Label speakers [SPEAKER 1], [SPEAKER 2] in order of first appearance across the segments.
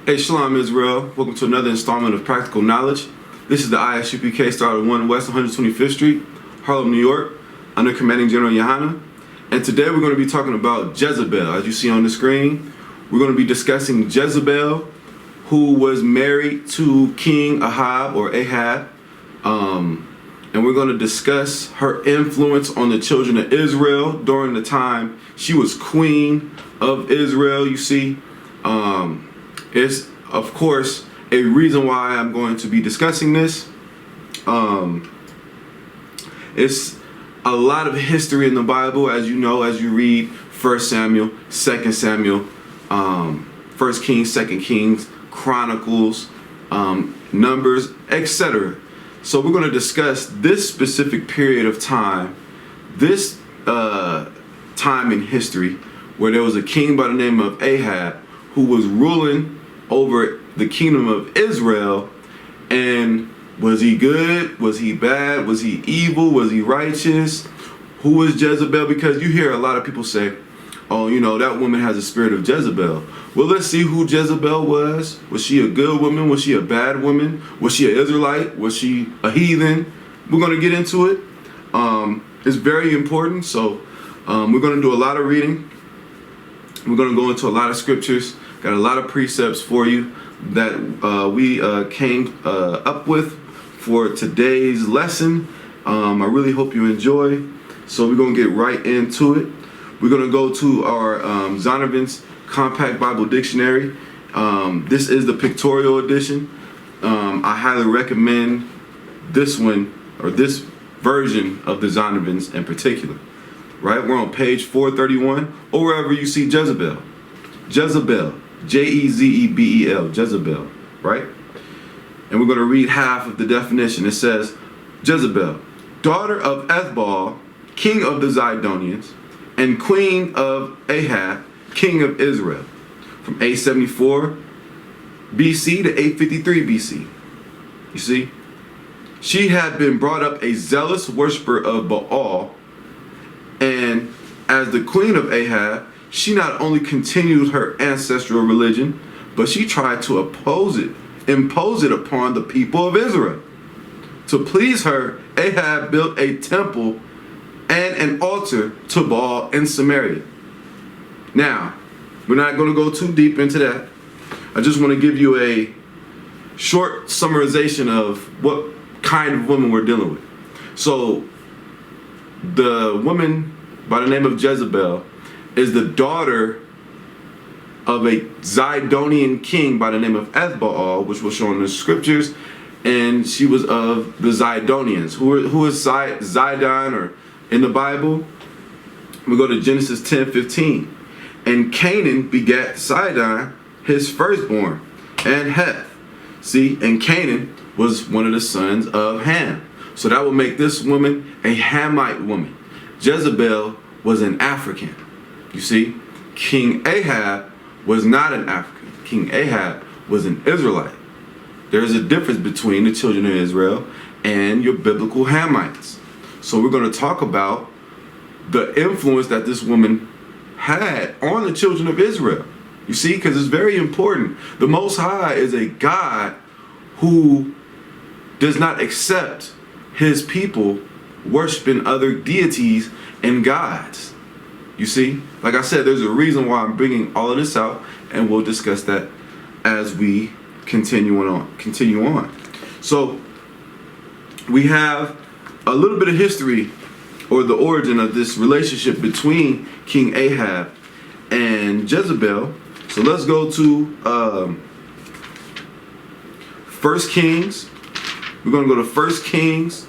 [SPEAKER 1] Hey, Shalom Israel. Welcome to another installment of Practical Knowledge. This is the I.S.U.P.K. started 1 West 125th Street, Harlem, New York, under Commanding General YAHANNA. And today we're going to be talking about Jezebel. As you see on the screen, we're going to be discussing Jezebel, who was married to King Ahab or Ahab. And we're going to discuss her influence on the children of Israel during the time she was queen of Israel. You see, it's, of course, a reason why I'm going to be discussing this. It's a lot of history in the Bible, as you know, as you read 1 Samuel, 2 Samuel, 1 Kings, 2 Kings, Chronicles, Numbers, etc. So we're going to discuss this specific period of time, this time in history where there was a king by the name of Ahab who was ruling over the kingdom of Israel. And was he good? Was he bad? Was he evil? Was he righteous? Who was Jezebel? Because you hear a lot of people say, oh, you know, that woman has a spirit of Jezebel. Well, let's see who Jezebel was. Was she a good woman? Was she a bad woman? Was she an Israelite? Was she a heathen? We're going to get into it. It's very important. So we're going to do a lot of reading. We're going to go into a lot of scriptures. Got a lot of precepts for you that we came up with for today's lesson. I really hope you enjoy. So we're going to get right into it. We're going to go to our Zondervan's Compact Bible Dictionary. This is the pictorial edition. I highly recommend this one, or this version of the Zondervan's in particular. Right? We're on page 431, or wherever you see Jezebel. Jezebel. Jezebel. Jezebel. Right? And we're going to read half of the definition. It says, Jezebel, daughter of Ethbaal, king of the Zidonians, and queen of Ahab, king of Israel, from 874 BC to 853 BC. You see? She had been brought up a zealous worshiper of Baal, and as the queen of Ahab, she not only continued her ancestral religion, but she tried to impose it upon the people of Israel. To please her, Ahab built a temple and an altar to Baal in Samaria. Now, we're not going to go too deep into that. I just want to give you a short summarization of what kind of woman we're dealing with. So, the woman by the name of Jezebel is the daughter of a Zidonian king by the name of Ethbaal, which was shown in the scriptures, and she was of the Zidonians. Who is Zidon, or in the Bible? We go to Genesis 10:15. And Canaan begat Sidon, his firstborn, and Heth. See, and Canaan was one of the sons of Ham. So that would make this woman a Hamite woman. Jezebel was an African. You see, King Ahab was not an African. King Ahab was an Israelite. There is a difference between the children of Israel and your biblical Hamites. So we're going to talk about the influence that this woman had on the children of Israel. You see, because it's very important. The Most High is a God who does not accept his people worshiping other deities and gods. You see, like I said, there's a reason why I'm bringing all of this out, and we'll discuss that as we continue on. So we have a little bit of history, or the origin of this relationship between King Ahab and Jezebel. So let's go to 1 Kings. We're going to go to 1 Kings.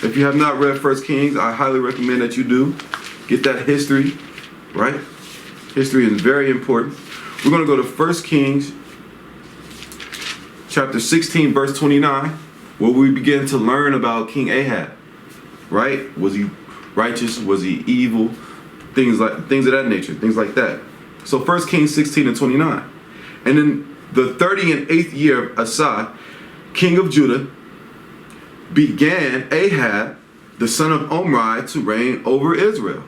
[SPEAKER 1] If you have not read 1 Kings, I highly recommend that you do. Get that history, right? History is very important. We're going to go to 1 Kings chapter 16, verse 29, where we begin to learn about King Ahab. Right? Was he righteous? Was he evil? Things of that nature. Things like that. So 1 Kings 16 and 29. And in the 38th year of I.S.U.P.K, king of Judah, began Ahab, the son of Omri, to reign over Israel.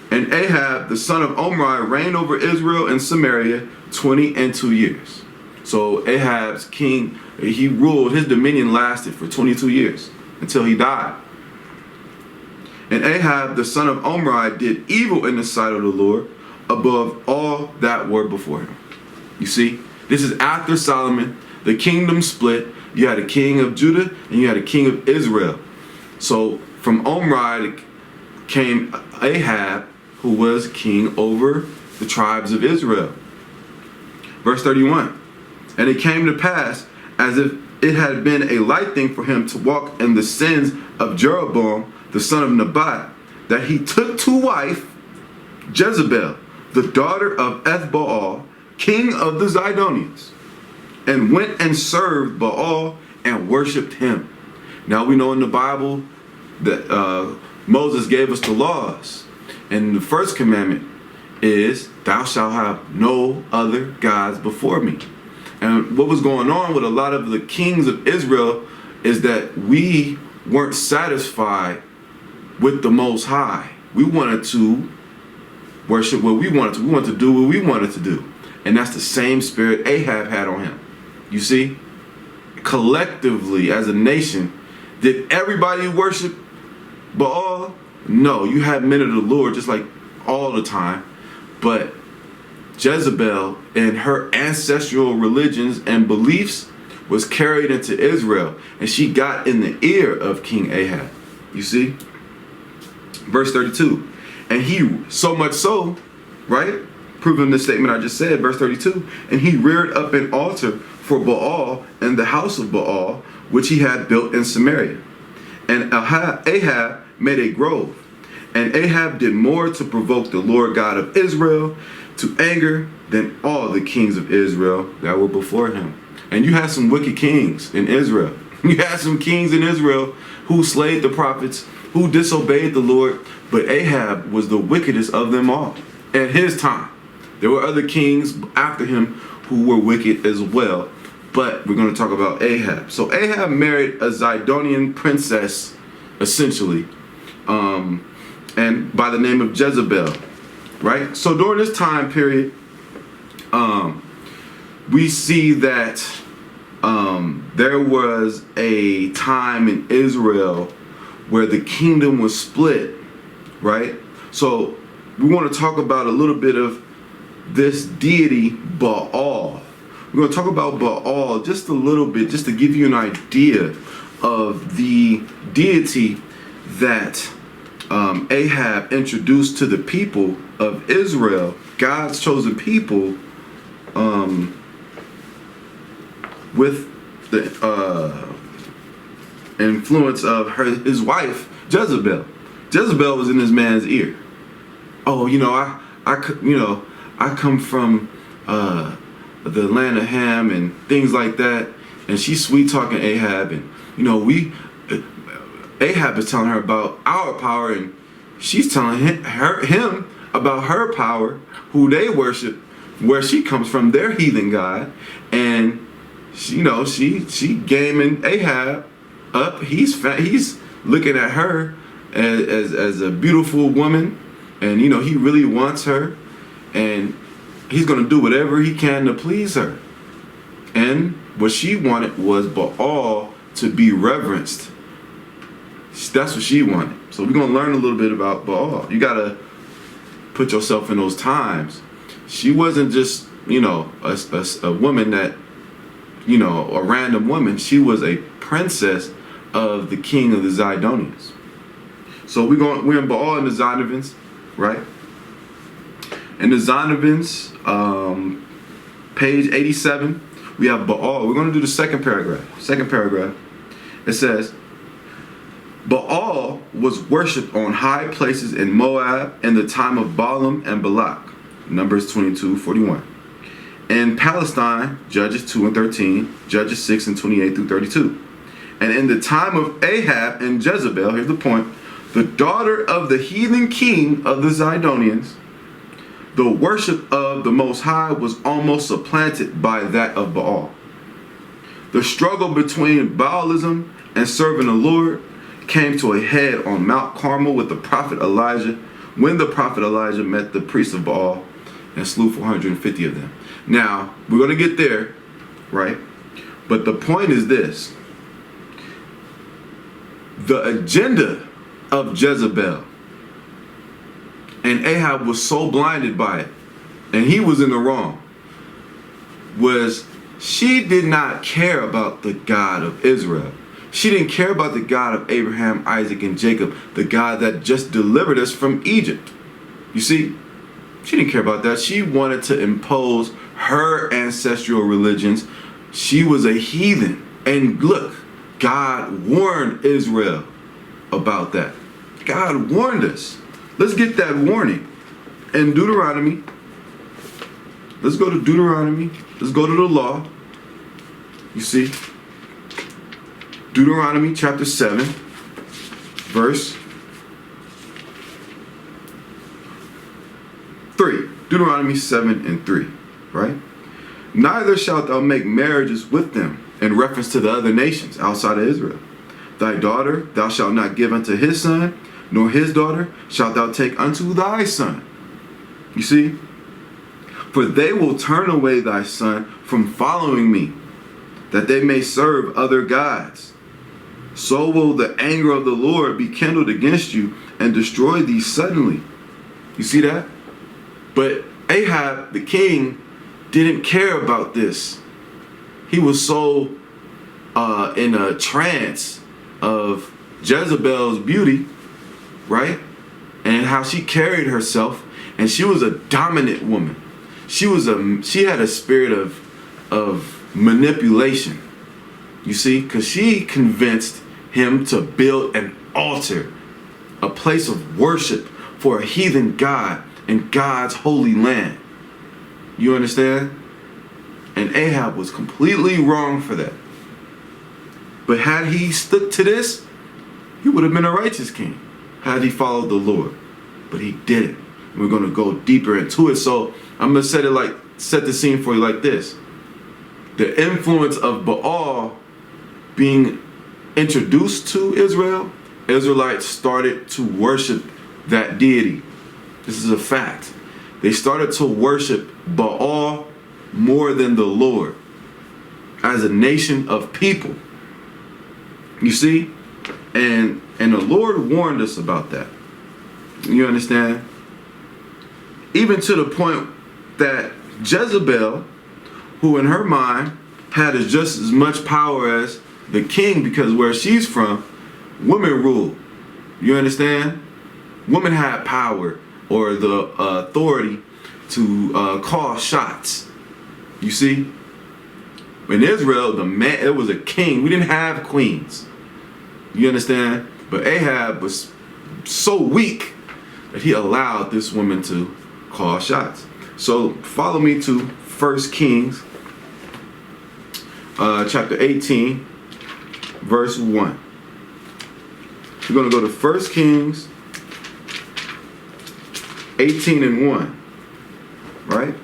[SPEAKER 1] And Ahab, the son of Omri, reigned over Israel and Samaria 22 years. So Ahab's king, he ruled, his dominion lasted for 22 years until he died. And Ahab, the son of Omri, did evil in the sight of the Lord above all that were before him. You see, this is after Solomon. The kingdom split. You had a king of Judah and you had a king of Israel. So from Omri came Ahab, who was king over the tribes of Israel. Verse 31. And it came to pass, as if it had been a light thing for him to walk in the sins of Jeroboam, the son of Nebat, that he took to wife Jezebel, the daughter of Ethbaal, king of the Zidonians, and went and served Baal and worshipped him. Now we know in the Bible that Moses gave us the laws. And the first commandment is, thou shalt have no other gods before me. And what was going on with a lot of the kings of Israel is that we weren't satisfied with the Most High. We wanted to worship what we wanted to. We wanted to do what we wanted to do. And that's the same spirit Ahab had on him. You see? Collectively, as a nation, did everybody worship Baal? No, you had men of the Lord just like all the time. But Jezebel and her ancestral religions and beliefs was carried into Israel. And she got in the ear of King Ahab. You see? Verse 32. And he, so much so, right? Proving the statement I just said, verse 32. And he reared up an altar for Baal in the house of Baal, which he had built in Samaria. And Ahab made a grove. And Ahab did more to provoke the Lord God of Israel to anger than all the kings of Israel that were before him. And you had some wicked kings in Israel. You had some kings in Israel who slayed the prophets, who disobeyed the Lord, but Ahab was the wickedest of them all at his time. There were other kings after him who were wicked as well, but we're going to talk about Ahab. So Ahab married a Zidonian princess, essentially, and by the name of Jezebel, right? So during this time period, we see that there was a time in Israel where the kingdom was split, right? So we want to talk about a little bit of this deity Baal. We're going to talk about Baal just a little bit, just to give you an idea of the deity that Ahab introduced to the people of Israel, God's chosen people, with the influence of his wife Jezebel. Jezebel was in this man's ear. Oh, you know, I come from the land of Ham and things like that, and she's sweet talking Ahab, and you know Ahab is telling her about our power, and she's telling him about her power, who they worship, where she comes from, their heathen god, and she gaming Ahab up. He's looking at her as a beautiful woman, and you know he really wants her, and he's gonna do whatever he can to please her. And what she wanted was Baal to be reverenced. That's what she wanted. So we're gonna learn a little bit about Baal. You gotta put yourself in those times. She wasn't just, you know, a woman that, you know, a random woman. She was a princess of the king of the Zidonians. So we're in Baal and the Zidonians, right? In the Zidonians, page 87, we have Baal. We're going to do the second paragraph. It says, Baal was worshipped on high places in Moab in the time of Balaam and Balak. Numbers 22:41. In Palestine, Judges 2 and 13, Judges 6 and 28 through 32. And in the time of Ahab and Jezebel, here's the point, the daughter of the heathen king of the Zidonians, the worship of the Most High was almost supplanted by that of Baal. The struggle between Baalism and serving the Lord came to a head on Mount Carmel with the prophet Elijah, when the prophet Elijah met the priests of Baal and slew 450 of them. Now, we're going to get there, right? But the point is this. The agenda of Jezebel, and Ahab was so blinded by it, and he was in the wrong, was she did not care about the God of Israel. She didn't care about the God of Abraham, Isaac, and Jacob, the God that just delivered us from Egypt. You see, she didn't care about that. She wanted to impose her ancestral religions. She was a heathen. And look, God warned Israel about that. God warned us. Let's get that warning. In Deuteronomy, let's go to Deuteronomy. Let's go to the law. You see, Deuteronomy chapter 7, verse 3. Deuteronomy 7 and 3, right? Neither shalt thou make marriages with them, in reference to the other nations outside of Israel. Thy daughter thou shalt not give unto his son, nor his daughter shalt thou take unto thy son. You see? For they will turn away thy son from following me, that they may serve other gods. So will the anger of the Lord be kindled against you and destroy thee suddenly. You see that? But Ahab, the king, didn't care about this. He was so in a trance of Jezebel's beauty, right? And how she carried herself. And she was a dominant woman. She had a spirit of manipulation. You see, because she convinced him to build an altar, a place of worship for a heathen god in God's holy land. You understand? And Ahab was completely wrong for that. But had he stuck to this, he would have been a righteous king had he followed the Lord. But he didn't. And we're going to go deeper into it. So I'm going to set the scene for you like this. The influence of Baal being introduced to Israel, Israelites started to worship that deity. This is a fact. They started to worship Baal more than the Lord as a nation of people. You see? And the Lord warned us about that. You understand? Even to the point that Jezebel, who in her mind had just as much power as the king, because where she's from, women rule. You understand? Women had power or the authority to call shots. You see? In Israel, it was a king. We didn't have queens. You understand? But Ahab was so weak that he allowed this woman to call shots. So follow me to 1 Kings chapter 18, verse 1. We're going to go to 1 Kings 18 and 1. Right?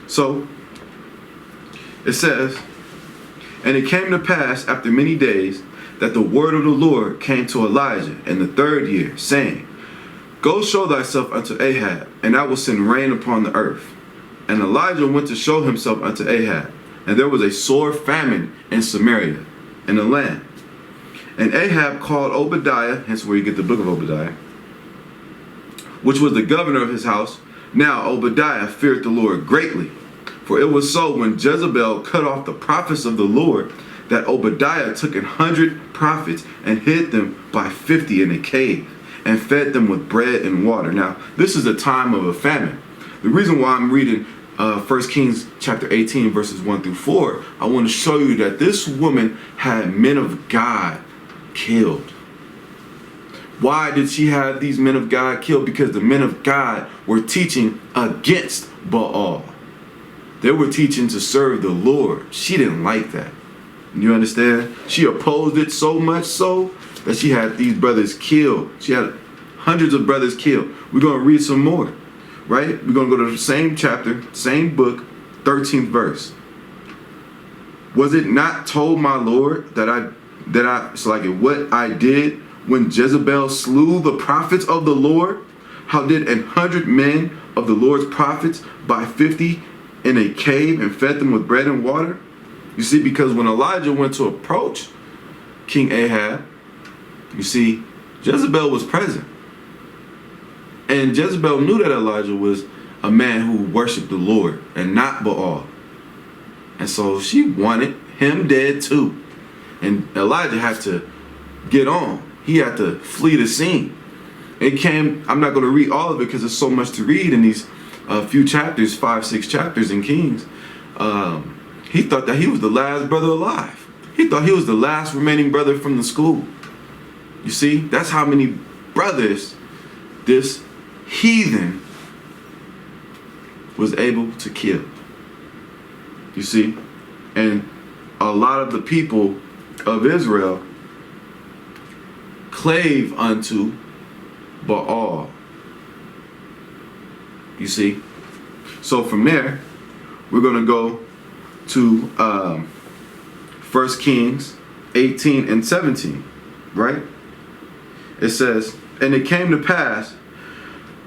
[SPEAKER 1] So it says, and it came to pass after many days that the word of the Lord came to Elijah in the 3rd year, saying, Go show thyself unto Ahab, and I will send rain upon the earth. And Elijah went to show himself unto Ahab, and there was a sore famine in Samaria, in the land. And Ahab called Obadiah, hence where you get the book of Obadiah, which was the governor of his house. Now Obadiah feared the Lord greatly. For it was so when Jezebel cut off the prophets of the Lord, that Obadiah took 100 prophets and hid them by 50 in a cave, and fed them with bread and water. Now, this is a time of a famine. The reason why I'm reading 1 Kings chapter 18, verses 1 through 4, I want to show you that this woman had men of God killed. Why did she have these men of God killed? Because the men of God were teaching against Baal. They were teaching to serve the Lord. She didn't like that. You understand? She opposed it so much so that she had these brothers killed. She had hundreds of brothers killed. We're going to read some more, right? We're going to go to the same chapter, same book, 13th verse. Was it not told my Lord that what I did when Jezebel slew the prophets of the Lord? How did 100 men of the Lord's prophets buy 50 in a cave and fed them with bread and water? You see, because when Elijah went to approach King Ahab, you see, Jezebel was present. And Jezebel knew that Elijah was a man who worshiped the Lord and not Baal. And so she wanted him dead too. And Elijah had to get on. He had to flee the scene. It came, I'm not going to read all of it because there's so much to read in these few chapters, 5, 6 chapters in Kings. He thought that he was the last brother alive. He thought he was the last remaining brother from the school. You see, that's how many brothers this heathen was able to kill. You see, and a lot of the people of Israel clave unto Baal. You see, so from there we're going to go to 1 Kings 18 and 17, right? It says, and it came to pass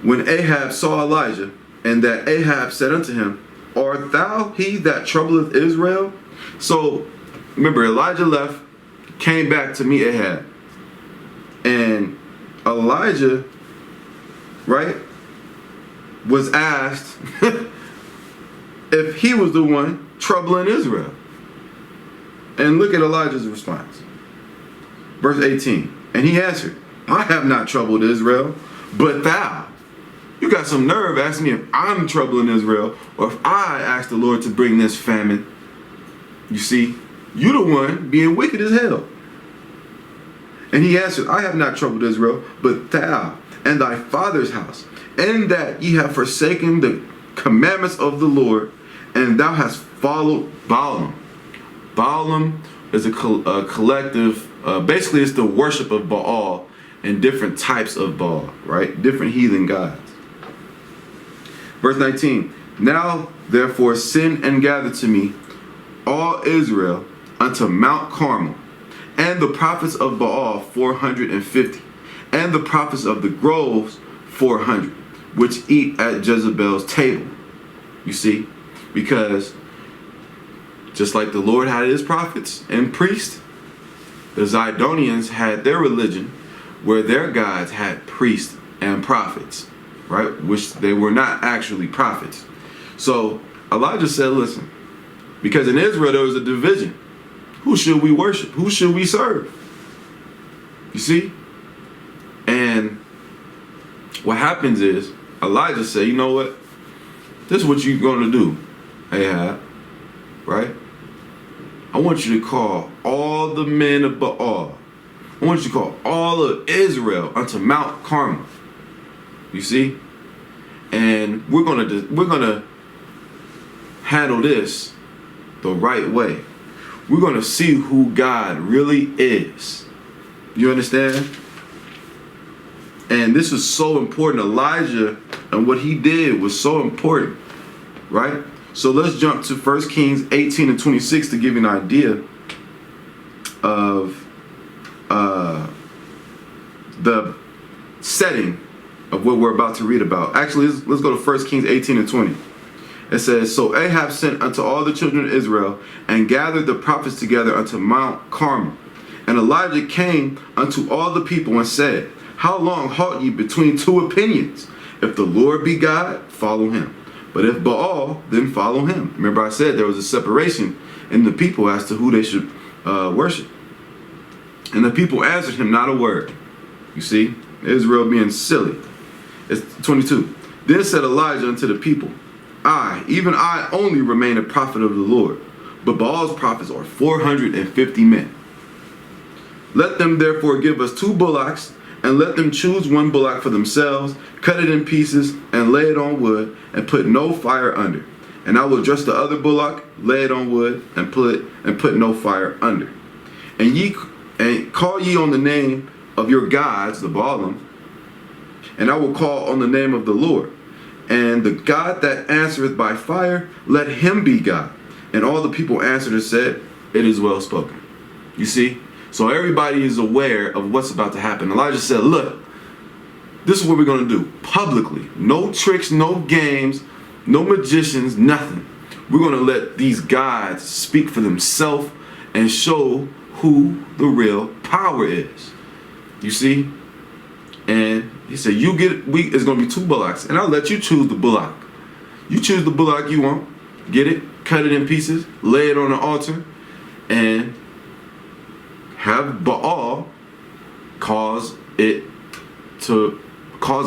[SPEAKER 1] when Ahab saw Elijah, and that Ahab said unto him, art thou he that troubleth Israel? So remember, Elijah left, came back to meet Ahab, and Elijah, right, was asked if he was the one troubling Israel. And look at Elijah's response. Verse 18. And he answered, I have not troubled Israel, but thou. You got some nerve asking me if I'm troubling Israel or if I ask the Lord to bring this famine. You see, you the one being wicked as hell. And he answered, I have not troubled Israel, but thou and thy father's house, and that ye have forsaken the commandments of the Lord, and thou hast followed Balaam. Balaam is a collective, basically it's the worship of Baal and different types of Baal, right? Different heathen gods. Verse 19, now therefore send and gather to me all Israel unto Mount Carmel, and the prophets of Baal 450, and the prophets of the groves 400, which eat at Jezebel's table. You see, because just like the Lord had his prophets and priests, the Zidonians had their religion where their gods had priests and prophets, right? Which they were not actually prophets. So Elijah said, listen, because in Israel there was a division. Who should we worship? Who should we serve? You see? And what happens is Elijah said, you know what? This is what you're going to do, Ahab, right? I want you to call all the men of Baal. I want you to call all of Israel unto Mount Carmel. You see? And we're gonna handle this the right way. We're gonna see who God really is. You understand? And this is so important. Elijah and what he did was so important, right? So let's jump to 1 Kings 18 and 26 to give you an idea of the setting of what we're about to read about. Actually, let's go to 1 Kings 18 and 20. It says, so Ahab sent unto all the children of Israel and gathered the prophets together unto Mount Carmel. And Elijah came unto all the people and said, how long halt ye between two opinions? If the Lord be God, follow him. But if Baal, then follow him. Remember I said there was a separation in the people as to who they should worship. And the people answered him not a word. You see, Israel being silly. It's 22. Then said Elijah unto the people, I, even I only remain a prophet of the Lord, but Baal's prophets are 450 men. Let them therefore give us 2 bullocks, and let them choose 1 bullock for themselves, cut it in pieces, and lay it on wood, and put no fire under. And I will dress the other bullock, lay it on wood, and put no fire under. And call ye on the name of your gods, the Baalim, and I will call on the name of the Lord. And the God that answereth by fire, let him be God. And all the people answered and said, it is well spoken. You see? So everybody is aware of what's about to happen. Elijah said, look, this is what we're going to do publicly. No tricks, no games, no magicians, nothing. We're going to let these gods speak for themselves and show who the real power is. You see? And he said, it's going to be 2 bullocks, and I'll let you choose the bullock. You choose the bullock you want, get it, cut it in pieces, lay it on the altar, and have Baal cause a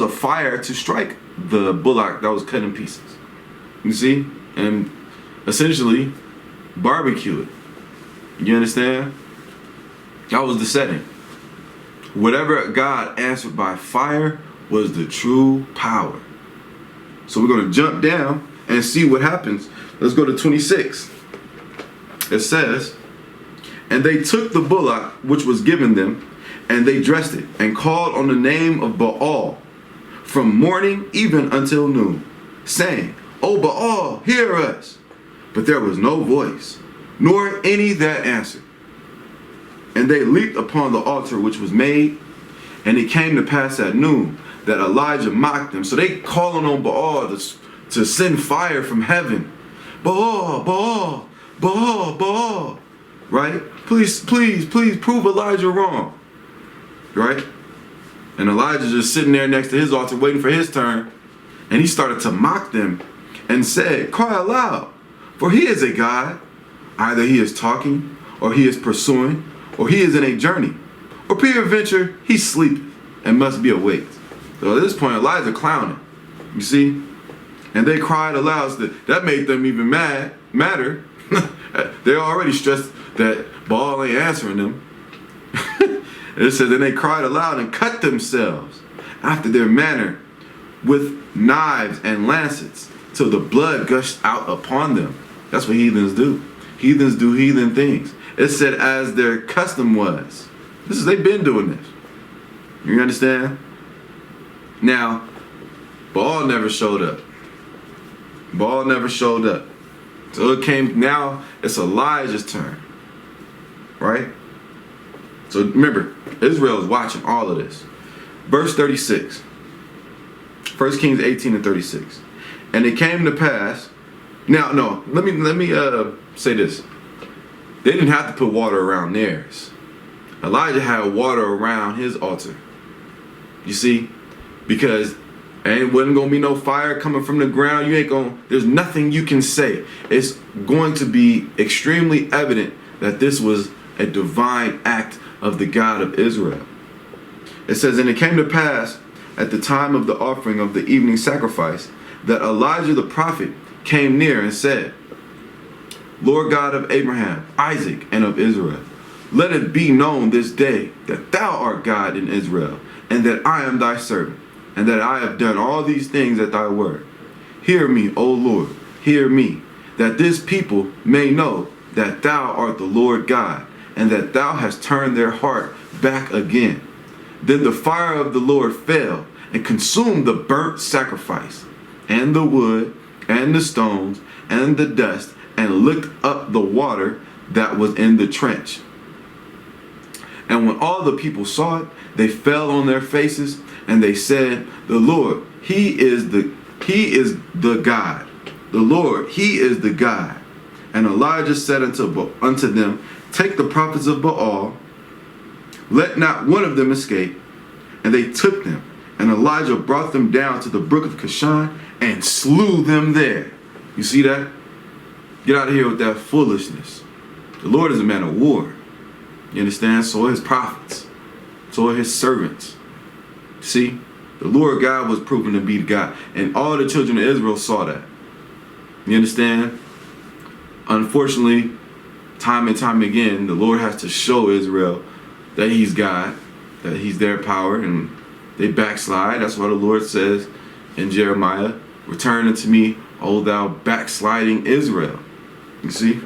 [SPEAKER 1] fire to strike the bullock that was cut in pieces. You see? And essentially barbecue it. You understand? That was the setting. Whatever God answered by fire was the true power. So we're going to jump down and see what happens. Let's go to 26. It says, and they took the bullock which was given them, and they dressed it, and called on the name of Baal from morning even until noon, saying, O Baal, hear us. But there was no voice, nor any that answered. And they leaped upon the altar which was made, and it came to pass at noon that Elijah mocked them. So they calling on Baal to send fire from heaven. Baal, Baal, Baal, Baal. Right? Please prove Elijah wrong. Right? And Elijah just sitting there next to his altar waiting for his turn. And he started to mock them and said, cry aloud, for he is a God. Either he is talking, or he is pursuing, or he is in a journey, or peradventure he sleepeth and must be awake. So at this point, Elijah clowning. You see? And they cried aloud. That made them even madder. They're already stressed that Baal ain't answering them. It says, then they cried aloud and cut themselves after their manner with knives and lancets till the blood gushed out upon them. That's what heathens do. Heathens do heathen things. It said as their custom was. They've been doing this. You understand? Now, Baal never showed up. Baal never showed up. So now it's Elijah's turn. Right? So remember, Israel is watching all of this. Verse 36. 1 Kings 18 and 36. And it came to pass. Now, no, let me say this. They didn't have to put water around theirs. Elijah had water around his altar. You see? Because ain't wasn't gonna be no fire coming from the ground. There's nothing you can say. It's going to be extremely evident that this was a divine act of the God of Israel. It says, and it came to pass at the time of the offering of the evening sacrifice that Elijah the prophet came near and said, Lord God of Abraham, Isaac, and of Israel, let it be known this day that thou art God in Israel, and that I am thy servant, and that I have done all these things at thy word. Hear me, O Lord, hear me, that this people may know that thou art the Lord God, and that thou hast turned their heart back again. Then the fire of the Lord fell and consumed the burnt sacrifice, and the wood, and the stones, and the dust, and licked up the water that was in the trench. And when all the people saw it, they fell on their faces, and they said, the Lord, he is the God. The Lord, he is the God. And Elijah said unto them, take the prophets of Baal, let not one of them escape. And they took them, and Elijah brought them down to the brook of Kishon and slew them there. You see that? Get out of here with that foolishness. The Lord is a man of war. You understand? So are his prophets. So are his servants. See? The Lord God was proven to be the God. And all the children of Israel saw that. You understand? Unfortunately, time and time again, the Lord has to show Israel that he's God, that he's their power, and they backslide. That's why the Lord says in Jeremiah, return unto me, O thou backsliding Israel. You see?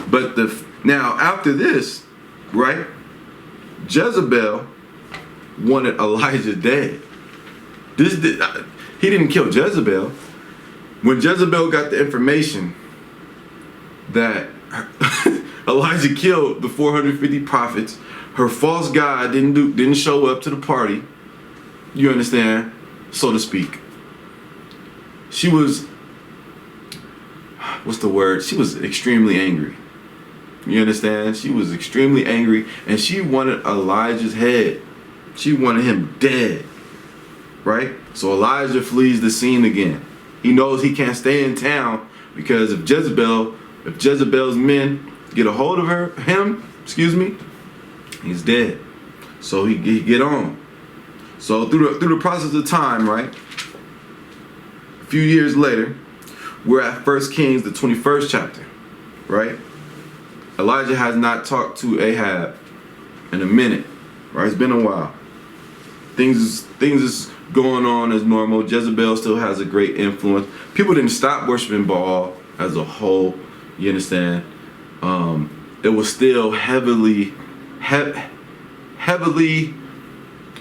[SPEAKER 1] But now after this, right, Jezebel wanted Elijah dead. He didn't kill Jezebel. When Jezebel got the information that Elijah killed the 450 prophets. Her false god didn't show up to the party. You understand? So to speak. She was, what's the word? She was extremely angry. You understand? She was extremely angry, and she wanted Elijah's head. She wanted him dead. Right? So Elijah flees the scene again. He knows he can't stay in town because if Jezebel's men get a hold of him, he's dead. So he get on. So through the process of time, right? A few years later, we're at 1 Kings, the 21st chapter, right? Elijah has not talked to Ahab in a minute, right? It's been a while. Things is going on as normal. Jezebel still has a great influence. People didn't stop worshiping Baal as a whole. You understand? It was still heavily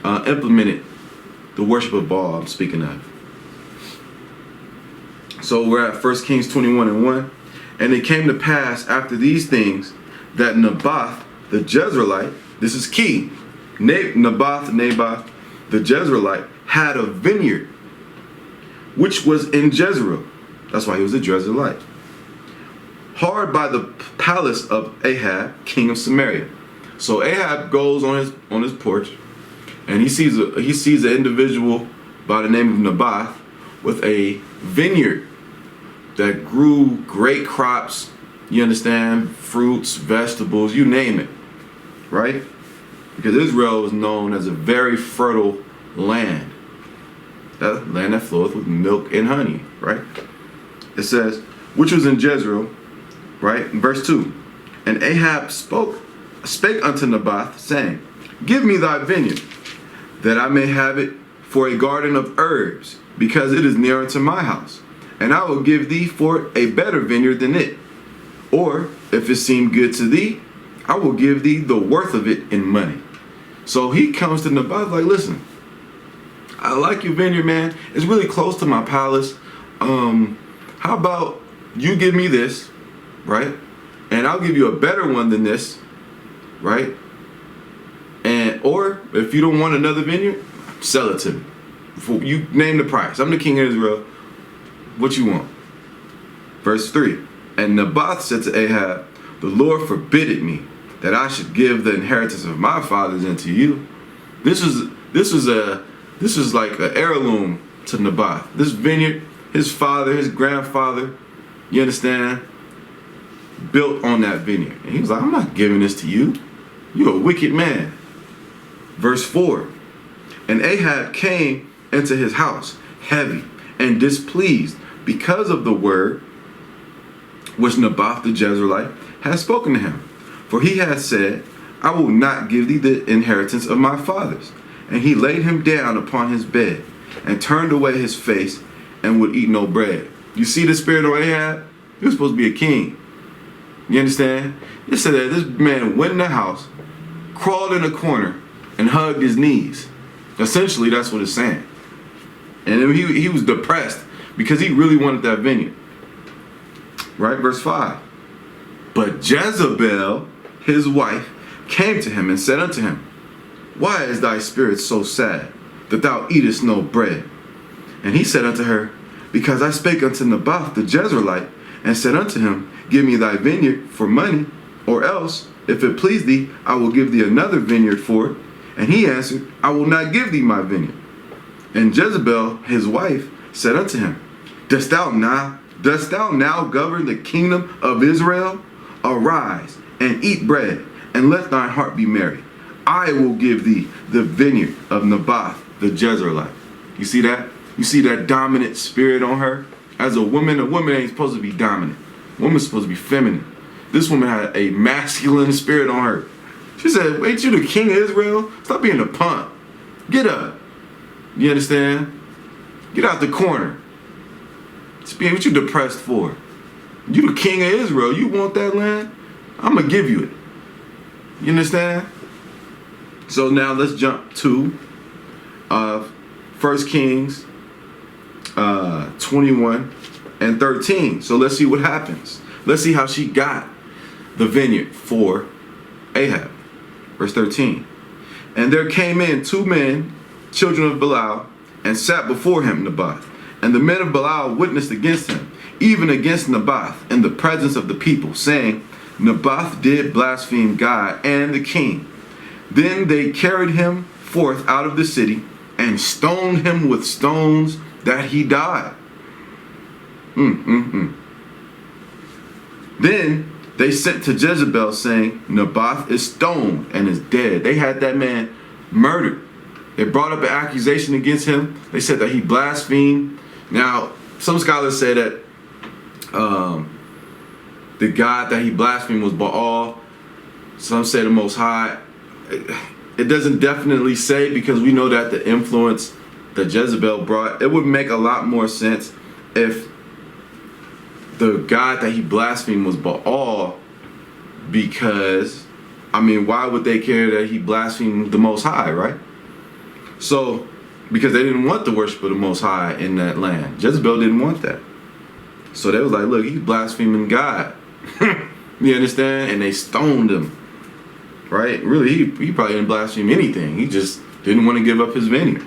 [SPEAKER 1] implemented, the worship of Baal I'm speaking of. So we're at 1 Kings 21:1. And it came to pass after these things that Naboth the Jezreelite, this is key, Naboth the Jezreelite had a vineyard which was in Jezreel. That's why he was a Jezreelite. Hard by the palace of Ahab, king of Samaria. So Ahab goes on his porch, and he sees an individual by the name of Naboth with a vineyard that grew great crops. You understand? Fruits, vegetables, you name it, right? Because Israel was known as a very fertile land. That land that floweth with milk and honey, right? It says, which was in Jezreel, right? In verse 2. And Ahab spake unto Naboth, saying, give me thy vineyard, that I may have it for a garden of herbs, because it is near unto my house. And I will give thee for a better vineyard than it. Or, if it seem good to thee, I will give thee the worth of it in money. So he comes to Naboth like, listen, I like your vineyard, man. It's really close to my palace. How about you give me this, right? And I'll give you a better one than this, right? Or if you don't want another vineyard, sell it to me. You name the price. I'm the king of Israel. What you want? Verse 3. And Naboth said to Ahab, the Lord forbid me that I should give the inheritance of my fathers unto you. This was like an heirloom to Naboth. This vineyard, his father, his grandfather, you understand, built on that vineyard. And he was like, I'm not giving this to you. You're a wicked man. Verse 4. And Ahab came into his house heavy and displeased because of the word which Naboth the Jezreelite had spoken to him. For he had said, I will not give thee the inheritance of my fathers. And he laid him down upon his bed and turned away his face and would eat no bread. You see the spirit of Ahab? He was supposed to be a king. You understand? It said that this man went in the house, crawled in a corner, and hugged his knees. Essentially, that's what it's saying. And he was depressed because he really wanted that vineyard. Right? Verse 5. But Jezebel, his wife, came to him and said unto him, why is thy spirit so sad, that thou eatest no bread? And he said unto her, because I spake unto Naboth the Jezreelite, and said unto him, give me thy vineyard for money, or else, if it please thee, I will give thee another vineyard for it. And he answered, I will not give thee my vineyard. And Jezebel, his wife, said unto him, Dost thou now govern the kingdom of Israel? Arise and eat bread, and let thine heart be merry. I will give thee the vineyard of Naboth the Jezreelite. You see that? You see that dominant spirit on her? As a woman ain't supposed to be dominant. A woman's supposed to be feminine. This woman had a masculine spirit on her. She said, ain't you the king of Israel? Stop being a punk. Get up. You understand? Get out the corner. What you depressed for? You the king of Israel. You want that land? I'm going to give you it. You understand? So now let's jump to 1 Kings 21 and 13. So let's see what happens. Let's see how she got the vineyard for Ahab. Verse 13. And there came in 2 men, children of Belial, and sat before him, Naboth. And the men of Belial witnessed against him, even against Naboth, in the presence of the people, saying, Naboth did blaspheme God and the king. Then they carried him forth out of the city, and stoned him with stones that he died. Then they sent to Jezebel, saying, Naboth is stoned and is dead. They had that man murdered. They brought up an accusation against him. They said that he blasphemed. Now, some scholars say that the God that he blasphemed was Baal. Some say the Most High. It doesn't definitely say, because we know that the influence that Jezebel brought, it would make a lot more sense if the God that he blasphemed was Baal, because, I mean, why would they care that he blasphemed the Most High, right? So, because they didn't want the worship of the Most High in that land. Jezebel didn't want that. So they was like, look, he's blaspheming God. You understand? And they stoned him. Right? Really, he probably didn't blaspheme anything. He just didn't want to give up his vineyard.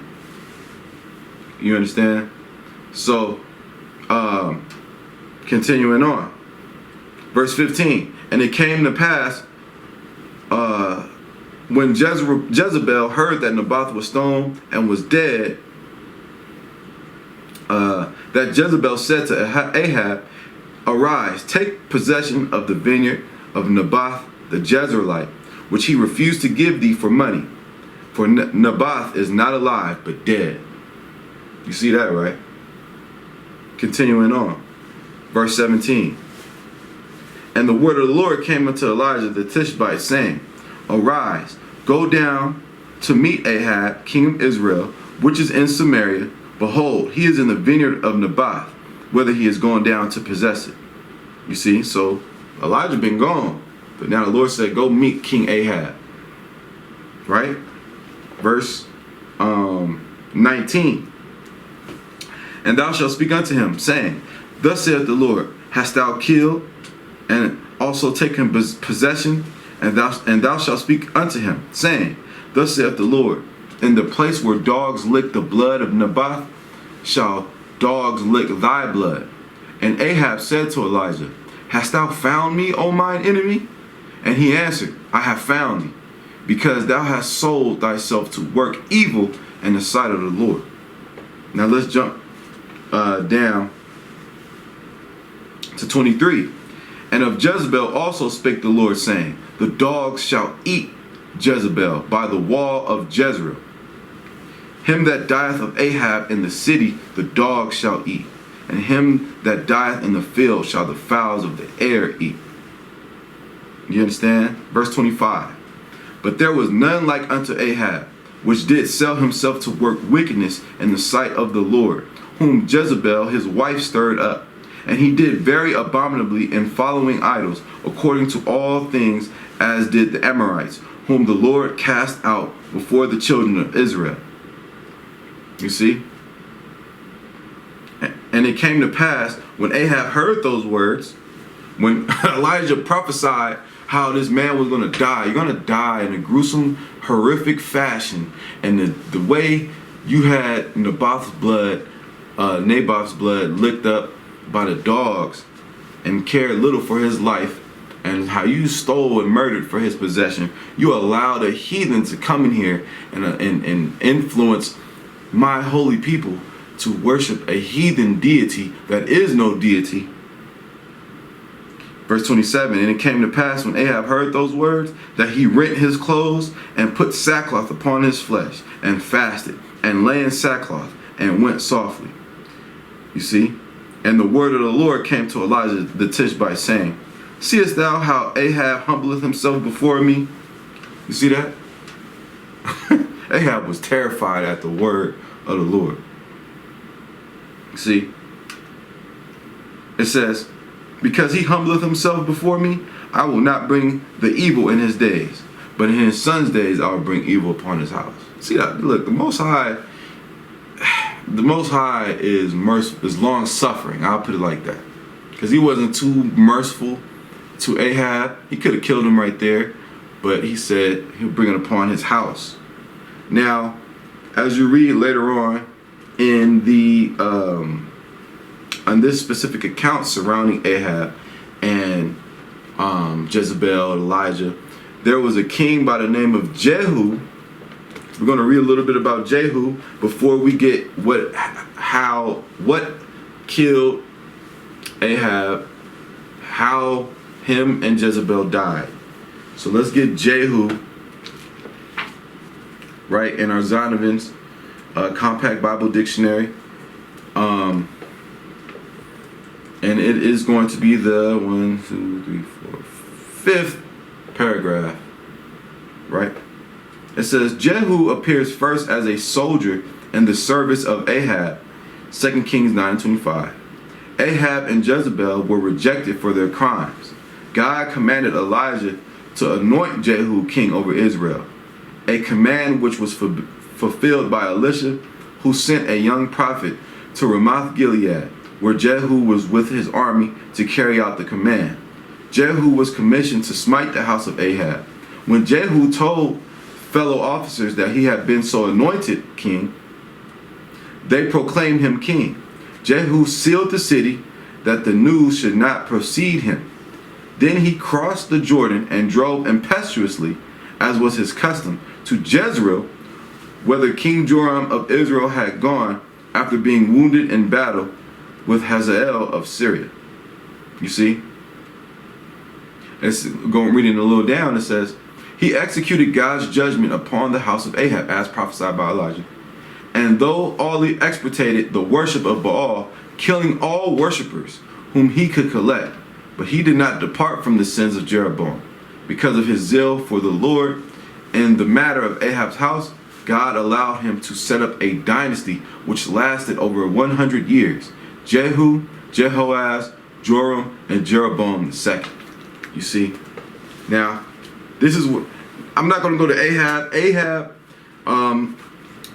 [SPEAKER 1] You understand? So, continuing on. Verse 15. And it came to pass, when Jezebel heard that Naboth was stoned and was dead, that Jezebel said to Ahab, Arise, take possession of the vineyard of Naboth the Jezreelite, which he refused to give thee for money. For Naboth is not alive, but dead. You see that, right? Continuing on. Verse 17. And the word of the Lord came unto Elijah the Tishbite, saying, Arise, go down to meet Ahab, king of Israel, which is in Samaria. Behold, he is in the vineyard of Naboth, whether he is gone down to possess it. You see, so Elijah been gone. But now the Lord said, go meet King Ahab. Right? Verse 19. And thou shalt speak unto him, saying, Thus saith the Lord, hast thou killed and also taken possession? And thou shalt speak unto him, saying, Thus saith the Lord, in the place where dogs lick the blood of Naboth, shall dogs lick thy blood. And Ahab said to Elijah, Hast thou found me, O mine enemy? And he answered, I have found thee, because thou hast sold thyself to work evil in the sight of the Lord. Now let's jump down to 23. And of Jezebel also spake the Lord, saying, The dogs shall eat Jezebel by the wall of Jezreel. Him that dieth of Ahab in the city, the dogs shall eat. And him that dieth in the field shall the fowls of the air eat. You understand? Verse 25. But there was none like unto Ahab, which did sell himself to work wickedness in the sight of the Lord, whom Jezebel his wife stirred up. And he did very abominably in following idols, according to all things as did the Amorites, whom the Lord cast out before the children of Israel. You see? And it came to pass, when Ahab heard those words, when Elijah prophesied how this man was going to die, you're going to die in a gruesome, horrific fashion. And the way you had Naboth's blood licked up by the dogs and cared little for his life, and how you stole and murdered for his possession, you allowed a heathen to come in here and influence my holy people to worship a heathen deity that is no deity. Verse 27, and it came to pass when Ahab heard those words, that he rent his clothes and put sackcloth upon his flesh, and fasted, and lay in sackcloth, and went softly. You see? And the word of the Lord came to Elijah the Tishbite, saying, Seest thou how Ahab humbleth himself before me? You see that? Ahab was terrified at the word of the Lord. See? It says, Because he humbleth himself before me, I will not bring the evil in his days, but in his son's days I will bring evil upon his house. See that? Look, the Most High is long suffering. I'll put it like that, because he wasn't too merciful to Ahab. He could have killed him right there, but he said he'll bring it upon his house. Now, as you read later on in the on this specific account surrounding Ahab and Jezebel, Elijah, there was a king by the name of Jehu. We're going to read a little bit about Jehu before we get what killed Ahab, how him and Jezebel died. So let's get Jehu right in our Zondervan's Compact Bible Dictionary. And it is going to be the 5th paragraph, right? It says, Jehu appears first as a soldier in the service of Ahab, 2 Kings 9:25. Ahab and Jezebel were rejected for their crimes. God commanded Elijah to anoint Jehu king over Israel, a command which was fulfilled by Elisha, who sent a young prophet to Ramoth Gilead, where Jehu was with his army to carry out the command. Jehu was commissioned to smite the house of Ahab. When Jehu told fellow officers that he had been so anointed king, they proclaimed him king. Jehu sealed the city that the news should not precede him. Then he crossed the Jordan and drove impetuously, as was his custom, to Jezreel, whither King Joram of Israel had gone after being wounded in battle with Hazael of Syria. You see? It's going reading a little down. It says, he executed God's judgment upon the house of Ahab, as prophesied by Elijah. And though all he extirpated the worship of Baal, killing all worshippers whom he could collect, but he did not depart from the sins of Jeroboam. Because of his zeal for the Lord in the matter of Ahab's house, God allowed him to set up a dynasty which lasted over 100 years. Jehu, Jehoaz, Joram, and Jeroboam II. You see? Now, this is what I'm not going to go to Ahab. Ahab,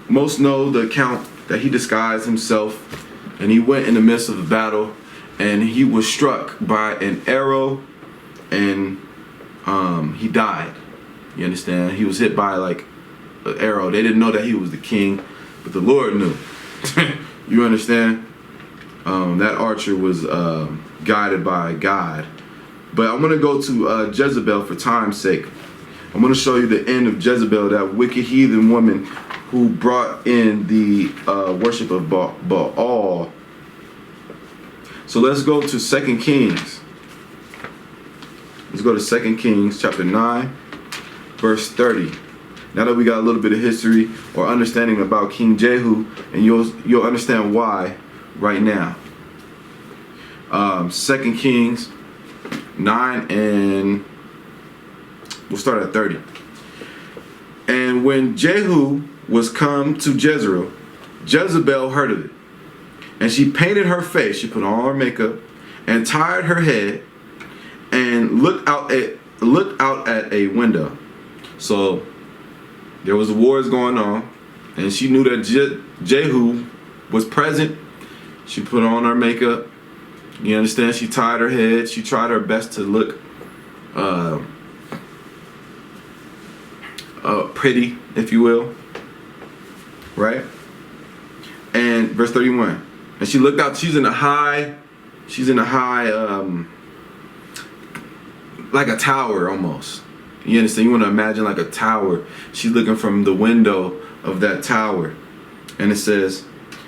[SPEAKER 1] most know the account that he disguised himself and he went in the midst of the battle and he was struck by an arrow and he died. You understand? He was hit by like an arrow. They didn't know that he was the king, but the Lord knew. You understand? That archer was guided by God. But I'm going to go to Jezebel for time's sake. I'm going to show you the end of Jezebel, that wicked heathen woman who brought in the worship of Baal. So let's go to 2 Kings. Let's go to 2 Kings chapter 9, verse 30. Now that we got a little bit of history or understanding about King Jehu, and you'll understand why right now. 2 Kings 9 and we'll start at 30. And when Jehu was come to Jezreel, Jezebel heard of it. And she painted her face, she put on her makeup, and tied her head, and looked out at a window. So there was wars going on, and she knew that Jehu was present. She put on her makeup. You understand? She tied her head. She tried her best to look pretty, if you will. Right? And verse 31. And she looked out. She's in a high, like a tower almost. You understand? You want to imagine like a tower. She's looking from the window of that tower. And it says,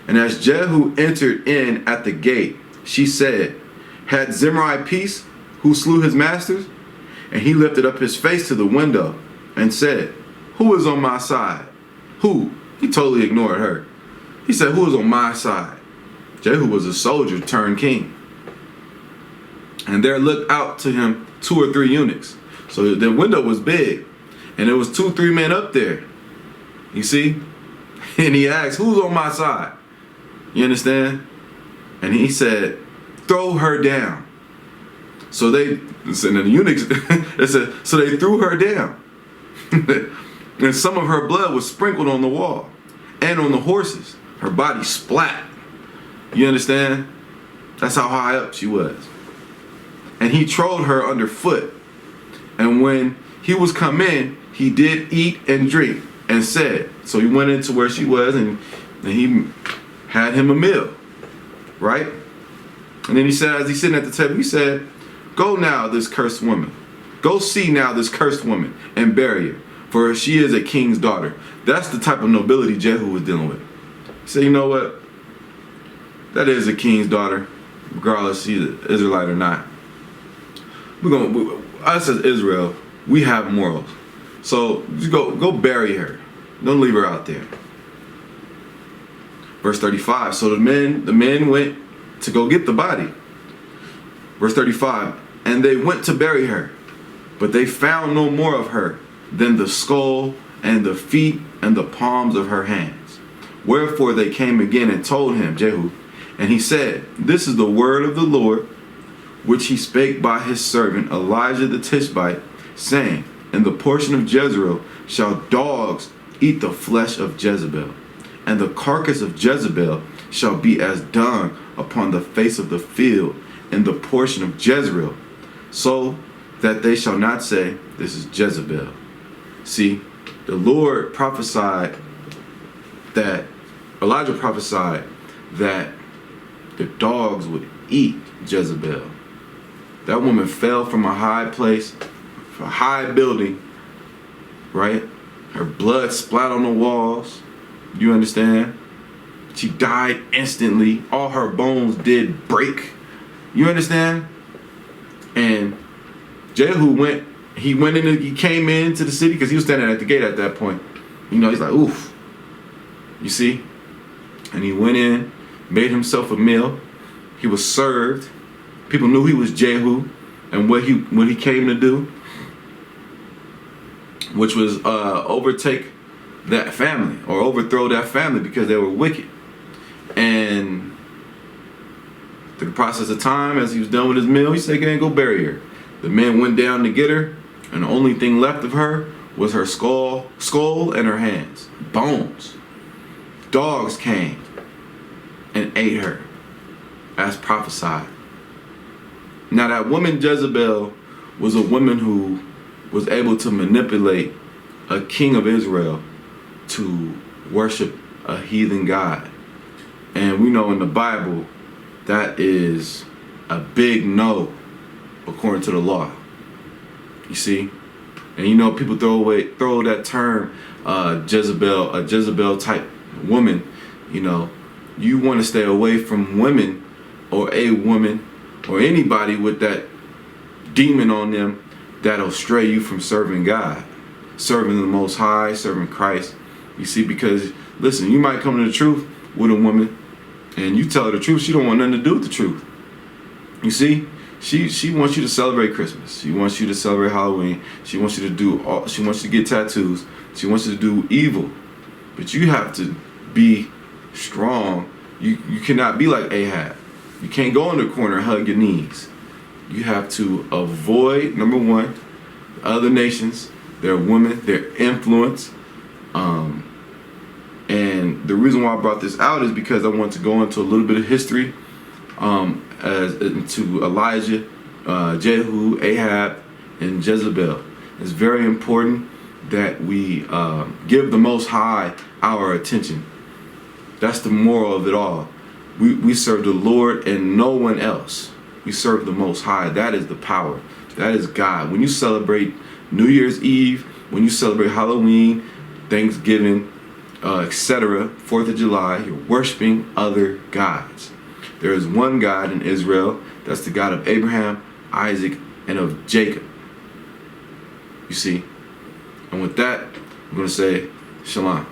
[SPEAKER 1] and as Jehu entered in at the gate, she said, had Zimri peace, who slew his masters? And he lifted up his face to the window and said, who is on my side? Who? He totally ignored her. He said, who is on my side? Jehu was a soldier turned king. And there looked out to him 2 or 3 eunuchs. So the window was big. And there was 2 or 3 men up there. You see? And he asked, who's on my side? You understand? And he said, throw her down. So the eunuchs, it said, so they threw her down. And some of her blood was sprinkled on the wall and on the horses. Her body splat. You understand? That's how high up she was. And he trod her underfoot. And when he was come in, he did eat and drink, and said, so he went into where she was, and he had him a meal, right? And then he said, as he's sitting at the table, he said, go now, this cursed woman. Go see now this cursed woman and bury her, for she is a king's daughter. That's the type of nobility Jehu was dealing with. He said, you know what? That is a king's daughter, regardless she's an Israelite or not. Us as Israel, we have morals. So just go bury her. Don't leave her out there. Verse 35. So the men went to go get the body. Verse 35. And they went to bury her, but they found no more of her than the skull and the feet and the palms of her hands. Wherefore they came again and told him, Jehu, and he said, this is the word of the Lord, which he spake by his servant Elijah the Tishbite, saying, in the portion of Jezreel shall dogs eat the flesh of Jezebel, and the carcass of Jezebel shall be as dung upon the face of the field in the portion of Jezreel, so that they shall not say, this is Jezebel. See, the Lord prophesied that, Elijah prophesied that the dogs would eat Jezebel. That woman fell from a high place, a high building, right? Her blood splat on the walls. You understand? She died instantly. All her bones did break. You understand? And Jehu he came into the city because he was standing at the gate at that point. You know, he's like, oof. You see? And he went in, made himself a meal. He was served. People knew he was Jehu and what he came to do, which was overtake that family or overthrow that family because they were wicked. And through the process of time, as he was done with his meal, he said, go bury her. The men went down to get her, and the only thing left of her was her skull and her hands, bones. Dogs came and ate her, as prophesied. Now that woman Jezebel was a woman who was able to manipulate a king of Israel to worship a heathen god. And we know in the Bible that is a big no according to the law. You see? And you know, people throw that term Jezebel, a Jezebel type woman. You know, you want to stay away from women or a woman or anybody with that demon on them that'll stray you from serving God, serving the Most High, serving Christ. You see, because listen, you might come to the truth with a woman and you tell her the truth, she don't want nothing to do with the truth. You see, she wants you to celebrate Christmas. She wants you to celebrate Halloween. She wants you to get tattoos. She wants you to do evil. But you have to be strong. You cannot be like Ahab. You can't go in the corner and hug your knees. You have to avoid, number one, other nations, their women, their influence. And the reason why I brought this out is because I want to go into a little bit of history into Elijah, Jehu, Ahab, and Jezebel. It's very important that we give the Most High our attention. That's the moral of it all. We serve the Lord and no one else. We serve the Most High. That is the power. That is God. When you celebrate New Year's Eve, when you celebrate Halloween, Thanksgiving, etc., 4th of July, you're worshiping other gods. There is one God in Israel. That's the God of Abraham, Isaac, and of Jacob. You see? And with that, I'm going to say, Shalom.